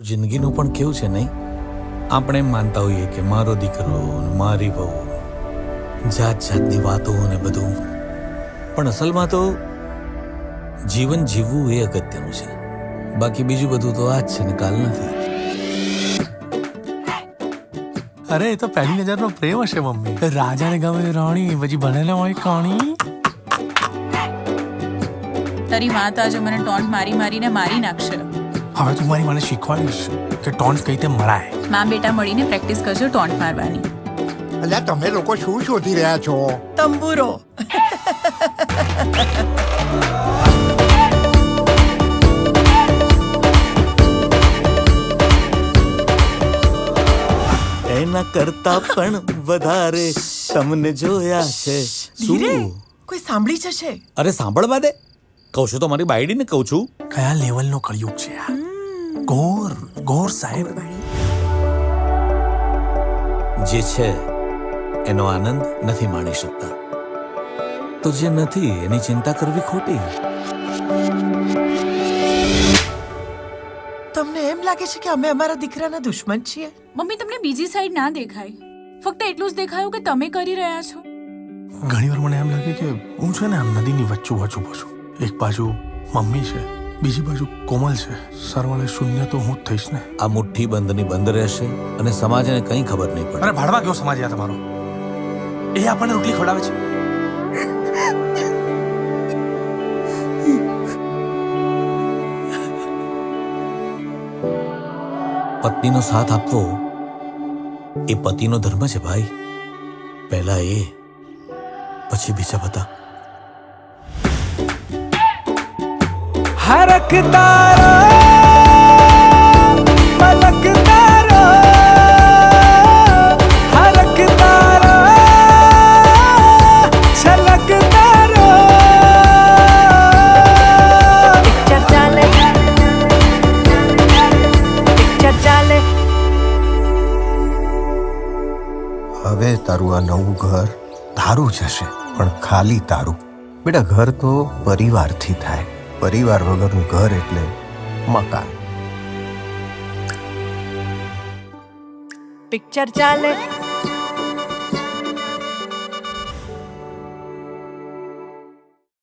જિંદગીનું પણ કેવું છે નહીં? આપણે એમ માનતા હોઈએ કે મારો દીકરો ને મારી વહુ, જાત જાતની વાતો ને બધું, પણ અસલમાં તો જીવન જીવવું એ અગત્યનું છે. બાકી બીજું બધું તો આજ છે ને કાલ નથી. અરે એ તો પહેલી નજરનો પ્રેમ હશે મમ્મી. રાજાને ગમે રાણી, પછી ભણેલા હોય કાણી. તારી માં તો આજે મને ટોન્ટ મારી મારીને મારી નાખશે. હવે તું મારી મને શીખવાડીશ કે ટોન્ટ કઈ રીતે મરાય. માં બેટા મળીને પ્રેક્ટિસ કરજો ટોન્ટ મારવાની. અલ્યા તમે લોકો શું શોધી રહ્યા છો? તંબુરો. એના કરતા પણ વધારે તમને જોયા છે. શું? કોઈ સાંભળી જશે. અરે સાંભળવા દે. કહું છું તો મારી બાયડીને કહું છું. કયા લેવલનો કળિયુગ છે આ? ગોર ગોર સાહેબ. જે છે એનો આનંદ નથી માણી શકતા, તો જે નથી એની ચિંતા કરવી ખોટી. તમને એમ લાગે છે કે અમે અમારા દીકરાના દુશ્મન છીએ? મમ્મી તમને બીજી સાઈડ ના દેખાય, ફક્ત એટલું જ દેખાયું કે તમે કરી રહ્યા છો. ઘણીવાર મને એમ લાગે કે હું છે ને આમ નદીની વચ્ચે છું. એક બાજુ મમ્મી છે, બીજી બાજુ કોમલ છે. સરવાળે શૂન્ય તો હું જ થઈશ ને. આ મુઠ્ઠી બંધની બંધ રહેશે અને સમાજને કંઈ ખબર નહીં પડે. અરે ભાડવા કયો સમાજ યા તમારો? એ આપણને રોટલી ખવડાવે છે. પત્નીનો સાથ આપવો એ પતિનો ધર્મ છે ભાઈ. પહેલા એ, પછી બીજા બધા. हरक तारा पलक तारा हरक तारा छलक तारा पिक्चर चाले હવે તારું આ નવું ઘર તારું જ હશે, પણ ખાલી તારું. બેટા, ઘર તો પરિવારથી થાય. પરિવાર વગરનું ઘર એટલે મકાન. पिक्चर चाले